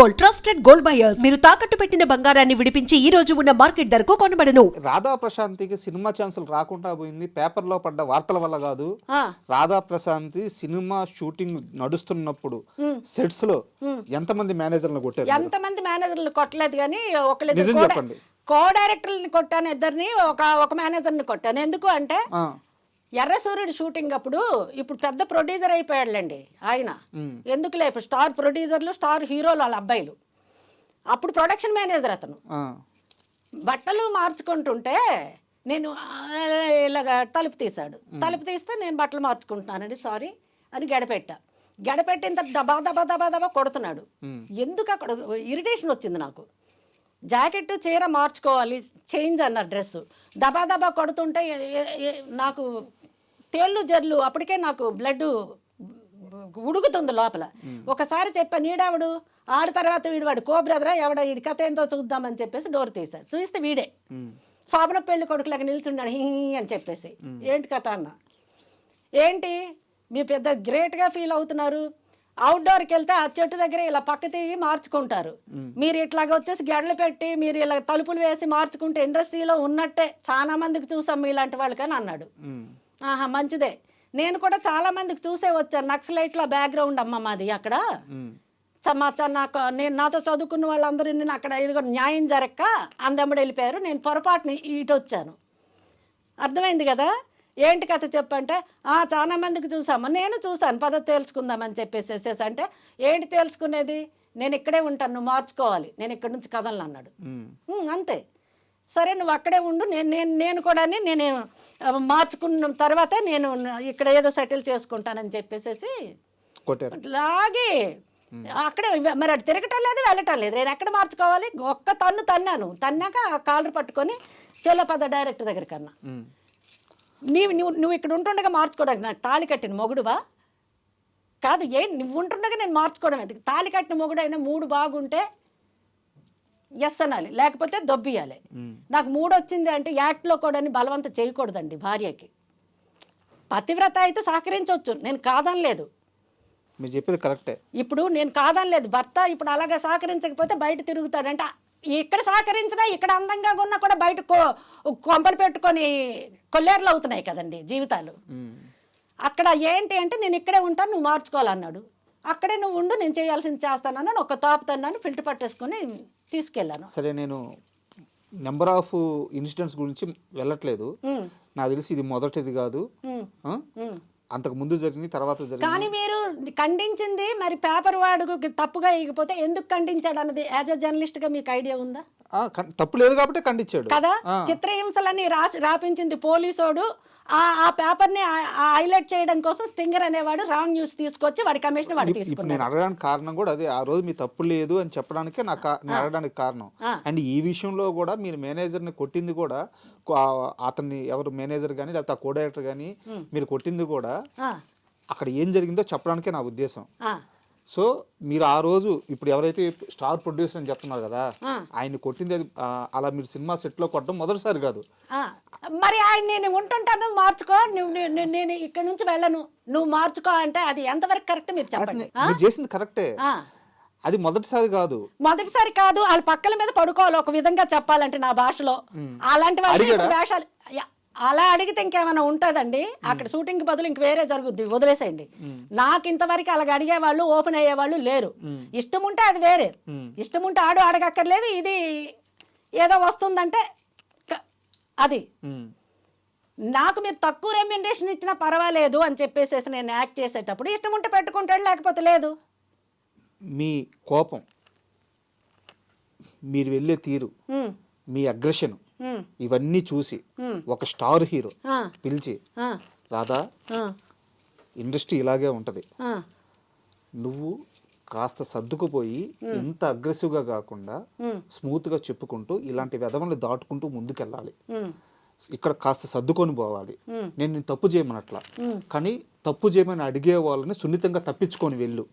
Gold, trusted gold buyers. మీరు తాకట్టు పెట్టిన బంగారాన్ని విడిపించి ఈ రోజు ఉన్న మార్కెట్ ధరకు కొనబడను. రాధా ప్రశాంతికి సినిమా ఛాన్సులు రాకుండా పోయింది పేపర్లో పడ్డ వార్తల వల్ల కాదు. రాధా ప్రశాంతి సినిమా షూటింగ్ నడుస్తున్నప్పుడు సెట్స్ లో ఎంతమంది మేనేజర్లు కొట్టారు? ఎంతమంది మేనేజర్లు కొట్టలేదు కానీ నిజం చెప్పండి. కో డైరెక్టర్ని కొట్టాను, ఇద్దరిని ఒక మేనేజర్ని కొట్టాను. ఎందుకు అంటే ఎర్ర సూర్యుడు షూటింగ్ అప్పుడు ఇప్పుడు పెద్ద ప్రొడ్యూసర్ అయిపోయాడులేండి ఆయన. ఎందుకులే ఇప్పుడు స్టార్ ప్రొడ్యూసర్లు, స్టార్ హీరోలు వాళ్ళ అబ్బాయిలు. అప్పుడు ప్రొడక్షన్ మేనేజర్ అతను. బట్టలు మార్చుకుంటుంటే నేను ఇలాగ తలుపు తీశాడు. తలుపు తీస్తే నేను బట్టలు మార్చుకుంటున్నానండి సారీ అని గడపెట్టిన తర్వాత దబా దబా దబా దబా కొడుతున్నాడు. ఎందుకు అక్కడ ఇరిటేషన్ వచ్చింది నాకు. జాకెట్ చీర మార్చుకోవాలి, చేంజ్ అన్నారు డ్రెస్. దబా దబా కొడుతుంటే నాకు తేళ్ళు జర్లు, అప్పటికే నాకు బ్లడ్ ఉడుకుతుంది లోపల. ఒకసారి చెప్పాను ఈడావిడు ఆడి తర్వాత వీడివాడు కో బ్రదరా ఎవడ వీడి కథ ఏంటో చూద్దామని చెప్పేసి డోర్ తీశాడు. చూస్తే వీడే శోభన పెళ్లి కొడుకులాగా నిల్చున్నాడు హీ అని చెప్పేసి. ఏంటి కథ అన్న, ఏంటి మీరు పెద్ద గ్రేట్గా ఫీల్ అవుతున్నారు, అవుట్డోర్కి వెళ్తే ఆ చెట్టు దగ్గర ఇలా పక్క తిరిగి మార్చుకుంటారు, మీరు ఇట్లాగ వచ్చేసి గెడలు పెట్టి మీరు ఇలా తలుపులు వేసి మార్చుకుంటే ఇండస్ట్రీలో ఉన్నట్టే చాలా మందికి చూసాం మీలాంటి వాళ్ళకని అన్నాడు. ఆహా మంచిదే, నేను కూడా చాలా మందికి చూసే వచ్చాను. నక్సలైట్ల బ్యాక్గ్రౌండ్ అమ్మ మాది అక్కడ. నేను నాతో చదువుకున్న వాళ్ళందరూ అక్కడ ఇదిగో న్యాయం జరక్క అందమ్మడి వెళ్ళిపోయారు, నేను పొరపాటుని ఇటు వచ్చాను. అర్థమైంది కదా. ఏంటి కథ చెప్పంటే చాలా మందికి చూసాము, నేను చూసాను పద్ధతి తేల్చుకుందామని చెప్పేసి. అంటే ఏంటి తేల్చుకునేది, నేను ఇక్కడే ఉంటాను, నువ్వు మార్చుకోవాలి, నేను ఇక్కడి నుంచి కదలను అన్నాడు. అంతే, సరే నువ్వు అక్కడే ఉండు, నేను కూడా నేను మార్చుకున్న తర్వాతే నేను ఇక్కడ ఏదో సెటిల్ చేసుకుంటానని చెప్పేసి లాగే అక్కడే. మరి అటు తిరగటం లేదు వెళ్ళటం లేదు, నేను ఎక్కడ మార్చుకోవాలి. ఒక్క తన్నాక కాలర్ పట్టుకొని చెల్లపద డైరెక్టర్ దగ్గర కన్నా నువ్వు ఇక్కడ ఉంటుండగా మార్చుకోవడానికి నాకు తాళి కట్టిన మొగుడువా కాదు, నువ్వు ఉంటుండగా నేను మార్చుకోవడం అంటే. తాళి కట్టిన మొగుడు అయినా మూడు బాగుంటే ఎస్ అనాలి, లేకపోతే దొబ్బియాలి. నాకు మూడు వచ్చింది అంటే యాక్ట్లో కూడా బలవంత చేయకూడదండి భార్యకి. పతివ్రత అయితే సహకరించవచ్చు, నేను కాదనలేదు, మీరు చెప్పేది కరెక్టే. ఇప్పుడు నేను కాదనలేదు, భర్త ఇప్పుడు అలాగే సహకరించకపోతే బయట తిరుగుతాడంట. ఇక్కడ సహకరించినా ఇక్కడ అందంగా ఉన్నా కూడా బయట కొంపలు పెట్టుకొని కొల్లేర్లు అవుతున్నాయి కదండి జీవితాలు. అక్కడ ఏంటి అంటే నేను ఇక్కడే ఉంటాను, నువ్వు మార్చుకోవాలన్నాడు. అక్కడే నువ్వు ఉండు, నేను చేయాల్సింది చేస్తానన్నాను. ఒక తాపుతున్నాను, ఫిల్టర్ పట్టేసుకొని తీసుకెళ్ళాను. సరే, నేను నెంబర్ ఆఫ్ ఇన్సిడెంట్స్ గురించి వెళ్ళట్లేదు, నాకు తెలిసి ఇది మొదటిది కాదు, అంతకు ముందు జరిగింది తర్వాత జరిగింది. కానీ మీరు ఖండించింది మరి పేపర్ వాడు తప్పుగా ఇకపోతే ఎందుకు ఖండించాడు అన్నది యాజ్ అ జర్నలిస్ట్ గా మీకు ఐడియా ఉందా? తప్పు లేదు కాబట్టి ఖండించాడు కదా. చిత్రహింసలని రాపించింది పోలీసోడు. ఆ పేపర్ ని హైలైట్ చేయడం కోసం స్టింగర్ అనేవాడు రాంగ్ న్యూస్ తీసుకొచ్చి వాడి కమిషన్ వాడు తీసుకున్నాడు. నేను అడగడానికి కారణం కూడా అదే, ఆ రోజు మీ తప్పు లేదు అని చెప్పడానికి నేను అడగడానికి కారణం. అండ్ ఈ విషయంలో కూడా మీరు మేనేజర్ని కొట్టింది కూడా, అతన్ని ఎవరు మేనేజర్ కానీ లేకపోతే ఆ కో డైరెక్టర్ కానీ మీరు కొట్టింది కూడా అక్కడ ఏం జరిగిందో చెప్పడానికే నా ఉద్దేశం. సో మీరు ఆ రోజు ఇప్పుడు ఎవరైతే స్టార్ ప్రొడ్యూసర్ అని చెప్తున్నారు కదా, ఆయన్ని కొట్టింది అలా మీరు సినిమా సెట్ లో కొట్టడం మొదటిసారి కాదు. మరి ఆయన నేను ఉంటుంటాను మార్చుకో, నేను ఇక్కడ నుంచి వెళ్ళను, నువ్వు మార్చుకో అంటే అది ఎంతవరకు కరెక్ట్ మీరు చెప్పండి. మీరు చేసింది కరెక్టే, అది మొదటిసారి కాదు. వాళ్ళ పక్కల మీద పడుకోవాలి ఒక విధంగా చెప్పాలంటే నా భాషలో. అలాంటి వాళ్ళు వేషాలు అలా అడిగితే ఇంకేమైనా ఉంటుందండి అక్కడ షూటింగ్ బదులు ఇంక వేరే జరుగుద్ది, వదిలేసేయండి. నాకు ఇంతవరకు అలాగ అడిగేవాళ్ళు ఓపెన్ అయ్యేవాళ్ళు లేరు. ఇష్టం ఉంటే అది వేరే, ఇష్టం ఉంటే అడగక్కర్లేదు. ఇది ఏదో వస్తుందంటే అది నాకు మీరు తక్కువ రెమ్యునరేషన్ ఇచ్చినా పర్వాలేదు అని చెప్పేసి నేను యాక్ట్ చేసేటప్పుడు ఇష్టం ఉంటే పెట్టుకుంటాడు, లేకపోతే లేదు. మీ కోపం, మీరు వెళ్ళే తీరు, మీ అగ్రెషన్ ఇవన్నీ చూసి ఒక స్టార్ హీరో పిలిచి, రాధా ఇండస్ట్రీ ఇలాగే ఉంటది, నువ్వు కాస్త సర్దుకుపోయి ఇంత అగ్రెసివ్గా కాకుండా స్మూత్గా చెప్పుకుంటూ ఇలాంటి వెధవల్ని దాటుకుంటూ ముందుకెళ్ళాలి, ఇక్కడ కాస్త సర్దుకొని పోవాలి, నేను తప్పు చేయమనట్లా, కానీ తప్పు చేయమని అడిగే వాళ్ళని సున్నితంగా తప్పించుకొని వెళ్ళు,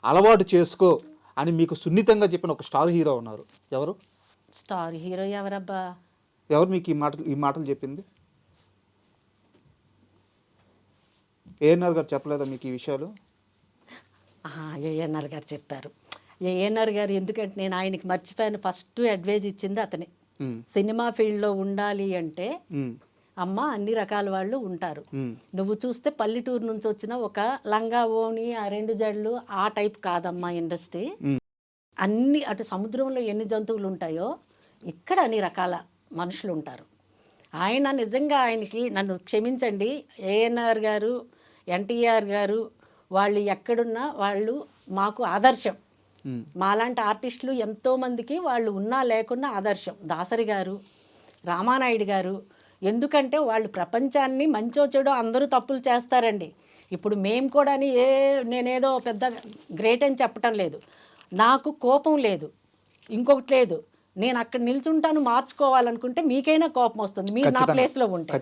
అలవాటు చేసుకో అని మీకు సున్నితంగా చెప్పిన ఒక స్టార్ హీరో ఉన్నారు. ఎవరు స్టార్ హీరో? ఎవరబ్బా? ఎవరు మీకు ఈ మాటలు చెప్పింది? ఏఎన్ఆర్ గారు చెప్పలేదా మీకు ఈ విషయాలు? ఏఎన్ఆర్ గారు చెప్పారు. ఏఎన్ఆర్ గారు, ఎందుకంటే నేను ఆయనకి మర్చిపోయాను, ఫస్ట్ అడ్వైజ్ ఇచ్చింది అతనే. సినిమా ఫీల్డ్లో ఉండాలి అంటే అమ్మ అన్ని రకాల వాళ్ళు ఉంటారు. నువ్వు చూస్తే పల్లెటూరు నుంచి వచ్చిన ఒక లంగా ఓని ఆ 2 జడలు ఆ టైప్ కాదమ్మా ఇండస్ట్రీ. అన్ని అటు సముద్రంలో ఎన్ని జంతువులు ఉంటాయో ఇక్కడ అన్ని రకాల మనుషులు ఉంటారు. ఆయన నిజంగా ఆయనకి, నన్ను క్షమించండి, ఏఎన్ఆర్ గారు, ఎన్టీఆర్ గారు వాళ్ళు ఎక్కడున్నా వాళ్ళు మాకు ఆదర్శం. మాలాంటి ఆర్టిస్టులు ఎంతోమందికి వాళ్ళు ఉన్నా లేకున్నా ఆదర్శం. దాసరి గారు, రామానాయుడు గారు, ఎందుకంటే వాళ్ళు ప్రపంచాన్ని మంచో చెడో అందరూ తప్పులు చేస్తారండి. ఇప్పుడు మేము కూడా నేనేదో పెద్ద గ్రేట్ అని చెప్పటం లేదు, నాకు కోపం లేదు, ఇంకొకటి లేదు. నేను అక్కడ నిల్చుంటాను, మార్చుకోవాలనుకుంటే మీకైనా కోపం వస్తుంది, మీరు నా ప్లేస్లో ఉంటే.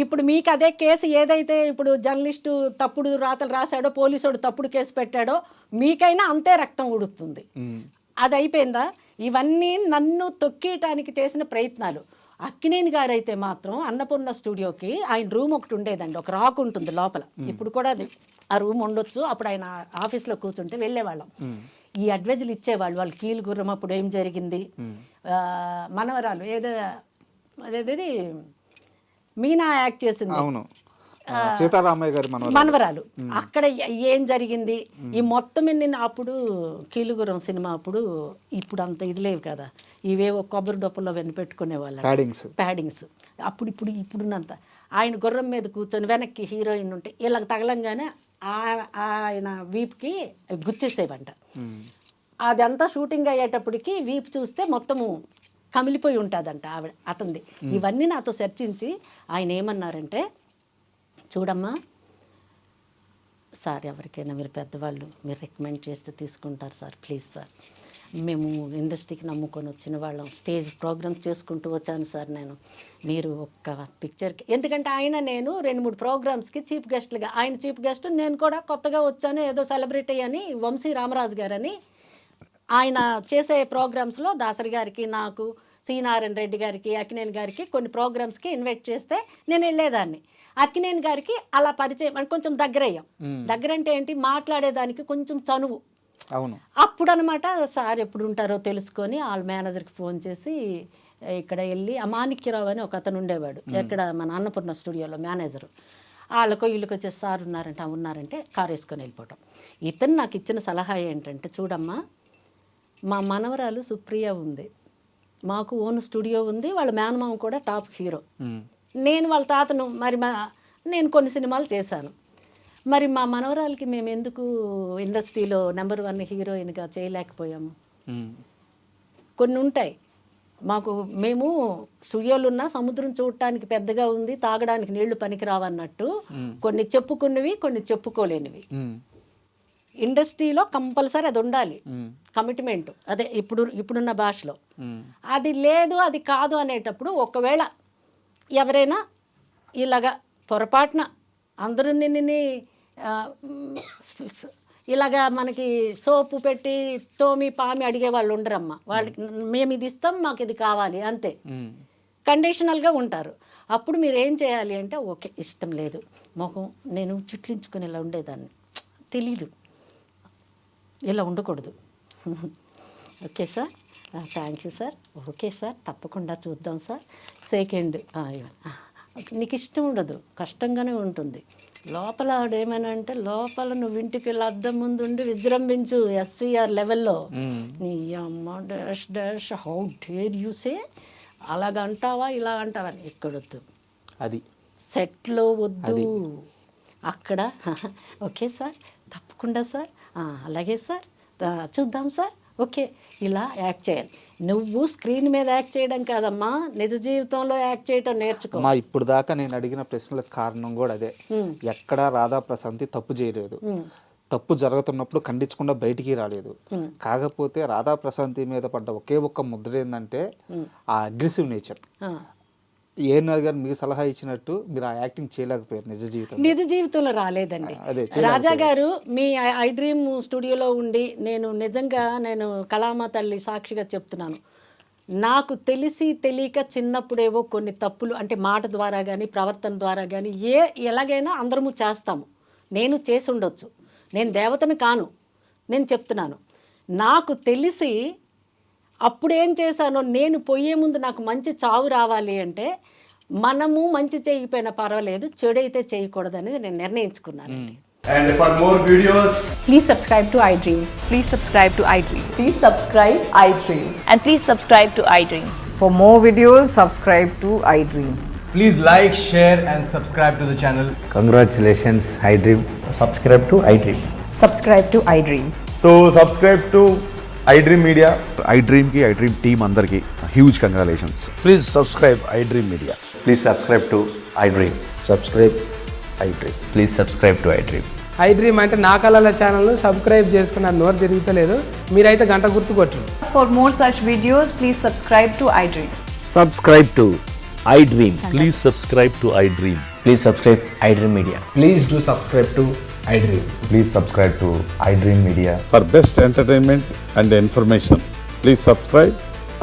ఇప్పుడు మీకు అదే కేసు ఏదైతే ఇప్పుడు జర్నలిస్టు తప్పుడు రాతలు రాశాడో, పోలీసుడు తప్పుడు కేసు పెట్టాడో, మీకైనా అంతే రక్తం ఉడుతుంది. అది అయిపోయిందా? ఇవన్నీ నన్ను తొక్కేయటానికి చేసిన ప్రయత్నాలు. అక్కినేని గారు అయితే మాత్రం అన్నపూర్ణ స్టూడియోకి ఆయన రూమ్ ఒకటి ఉండేదండి, ఒక రాక్ ఉంటుంది లోపల, ఇప్పుడు కూడా అది ఆ రూమ్ ఉండొచ్చు. అప్పుడు ఆయన ఆఫీస్లో కూర్చుంటే వెళ్ళేవాళ్ళం, ఈ అడ్వైజులు ఇచ్చేవాళ్ళు. వాళ్ళు కీలు గుర్రం అప్పుడు ఏం జరిగింది, మనవరాలు అదేది మీనా యాక్ట్ చేసింది, సీతారామయ్య గారి మనవరాలు, అక్కడ ఏం జరిగింది, ఈ మొత్తం నేను అప్పుడు కీలుగురం సినిమా అప్పుడు, ఇప్పుడు అంత ఇది లేవు కదా, ఇవేవో కొబ్బరి డొప్పల్లో పెట్టుకునే వాళ్ళు ప్యాడింగ్స్. ఇప్పుడున్నంత ఆయన గుర్రం మీద కూర్చొని వెనక్కి హీరోయిన్ ఉంటే ఇలా తగలంగానే ఆయన వీపుకి గుచ్చేసేవంట. అదంతా షూటింగ్ అయ్యేటప్పటికి వీపు చూస్తే మొత్తము కమిలిపోయి ఉంటుందంట అతనిది. ఇవన్నీ నాతో చర్చించి ఆయన ఏమన్నారంటే, చూడమ్మా సార్, ఎవరికైనా మీరు పెద్దవాళ్ళు మీరు రికమెండ్ చేస్తే తీసుకుంటారు సార్, ప్లీజ్ సార్, మేము ఇండస్ట్రీకి నమ్ముకొని వచ్చిన వాళ్ళం, స్టేజ్ ప్రోగ్రామ్స్ చేసుకుంటూ వచ్చాను సార్ నేను, మీరు ఒక్క పిక్చర్కి, ఎందుకంటే ఆయన నేను 2-3 ప్రోగ్రామ్స్కి చీఫ్ గెస్ట్లుగా, ఆయన చీఫ్ గెస్ట్, నేను కూడా కొత్తగా వచ్చాను ఏదో సెలబ్రిటీ అని, వంశీ రామరాజు గారని ఆయన చేసే ప్రోగ్రామ్స్లో దాసరి గారికి, నాకు, సి నారాయణ రెడ్డి గారికి, అక్కినేని గారికి కొన్ని ప్రోగ్రామ్స్కి ఇన్వైట్ చేస్తే నేను వెళ్ళేదాన్ని. అక్కినేని గారికి అలా పరిచయం, కొంచెం దగ్గరయ్యాం. దగ్గర అంటే ఏంటి, మాట్లాడేదానికి కొంచెం చనువు. అప్పుడు అనమాట, సార్ ఎప్పుడు ఉంటారో తెలుసుకొని వాళ్ళ మేనేజర్కి ఫోన్ చేసి ఇక్కడ వెళ్ళి, మాణిక్యరావు అని ఒక అతను ఉండేవాడు ఎక్కడ మన అన్నపూర్ణ స్టూడియోలో మేనేజరు, వాళ్ళకో వీళ్ళకి వచ్చేసి సార్ ఉన్నారంటే కారు వేసుకొని వెళ్ళిపోవటం. ఇతను నాకు ఇచ్చిన సలహా ఏంటంటే, చూడమ్మా మా మనవరాలు సుప్రియ ఉంది, మాకు ఓన్ స్టూడియో ఉంది, వాళ్ళ మేనమామ కూడా టాప్ హీరో, నేను వాళ్ళ తాతను, మరి నేను కొన్ని సినిమాలు చేశాను, మరి మా మనవరాలకి మేము ఎందుకు ఇండస్ట్రీలో నెంబర్ 1 హీరోయిన్గా చేయలేకపోయాము? కొన్ని ఉంటాయి మాకు, మేము స్టూడియోలు ఉన్న సముద్రం చూడటానికి పెద్దగా ఉంది, తాగడానికి నీళ్లు పనికిరావన్నట్టు కొన్ని చెప్పుకున్నవి, కొన్ని చెప్పుకోలేనివి. ఇండస్ట్రీలో కంపల్సరీ అది ఉండాలి, కమిట్మెంట్. అదే ఇప్పుడున్న భాషలో అది లేదు, అది కాదు అనేటప్పుడు, ఒకవేళ ఎవరైనా ఇలాగా పొరపాటున అందరూ నిన్ను ఇలాగా మనకి సోపు పెట్టి తోమి పామి అడిగే వాళ్ళు ఉండరమ్మా, వాళ్ళకి మేము ఇది ఇస్తాం, మాకు ఇది కావాలి అంతే, కండిషనల్గా ఉంటారు. అప్పుడు మీరు ఏం చేయాలి అంటే, ఓకే ఇష్టం లేదు, మొహం నేను చుట్లించుకుని ఇలా ఉండేదాన్ని, తెలీదు, ఇలా ఉండకూడదు, okay sir, thank you sir, okay sir, తప్పకుండా చూద్దాం సార్, సెకండ్ నీకు ఇష్టం ఉండదు, కష్టంగానే ఉంటుంది. లోపల ఆడేమైనా అంటే, లోపల నువ్వు ఇంటికి వెళ్ళి అద్దం ముందు ఉండి విజృంభించు ఎస్వీఆర్ లెవెల్లో, నీ అమ్మ dash dash how dare you say, అలాగంటావా ఇలా అంటావా, ఎక్కడొద్దు, అది సెట్లో వద్దు, అక్కడ ఓకే సార్, తప్పకుండా సార్, అలాగే సార్, చూద్దాం సార్, ఓకే, ఇలా యాక్ట్ చేయాలి. నువ్వు స్క్రీన్ మీద యాక్ట్ చేయడం కాదమ్మా, నిజ జీవితంలో యాక్ట్ చేయటం నేర్చుకో. ఇప్పుడు దాకా నేను అడిగిన ప్రశ్నలకు కారణం కూడా అదే, ఎక్కడా రాధా ప్రశాంతి తప్పు చేయలేదు, తప్పు జరుగుతున్నప్పుడు ఖండించకుండా బయటికి రాలేదు. కాకపోతే రాధా ప్రశాంతి మీద పడ్డ ఒకే ఒక్క ముద్ర ఏంటంటే ఆ అగ్రెసివ్ నేచర్. ఏఎన్ఆర్ గారు మీకు సలహా ఇచ్చినట్టు మీరు ఆ యాక్టింగ్ చేయలేకపోయారు నిజ జీవితంలో రాలేదండి. రాజా గారు మీ ఐ డ్రీమ్ స్టూడియోలో ఉండి, నేను నిజంగా కళామా తల్లి సాక్షిగా చెప్తున్నాను, నాకు తెలిసి తెలియక చిన్నప్పుడేవో కొన్ని తప్పులు, అంటే మాట ద్వారా కానీ ప్రవర్తన ద్వారా కానీ ఎలాగైనా అందరము చేస్తాము, నేను చేసి ఉండొచ్చు, నేను దేవతను కాను, నేను చెప్తున్నాను, నాకు తెలిసి అప్పుడు ఏం చేశానో, నేను పోయే ముందు నాకు మంచి చావు రావాలి అంటే మనము మంచి చేయకపోయినా పర్వాలేదు, చెడు అయితే చేయకూడదనేది నేను నిర్ణయించుకున్నానండి. And for more videos, Please subscribe to iDream. Please subscribe to iDream. Please subscribe iDream. And please subscribe to iDream. For more videos, subscribe to iDream. please like, share and subscribe to the channel. Congratulations, iDream. Subscribe to iDream. Subscribe to iDream. So subscribe to iDream Media. iDream ki iDream team andarki huge congratulations. Please subscribe iDream Media. Please subscribe to iDream. Subscribe iDream. Please subscribe to iDream. iDream అంటే నా కళల ఛానల్ను subscribe చేసుకున్న నోరు తిరుగుతలేదు, మీరైతే గంట గుర్తు కొట్టండి. For more such videos, please subscribe to iDream. Subscribe to iDream. Please subscribe to iDream. Please subscribe iDream Media. Please do subscribe to iDream. Please subscribe to iDream Media. For best entertainment and information, please subscribe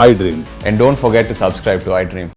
iDream. And don't forget to subscribe to iDream.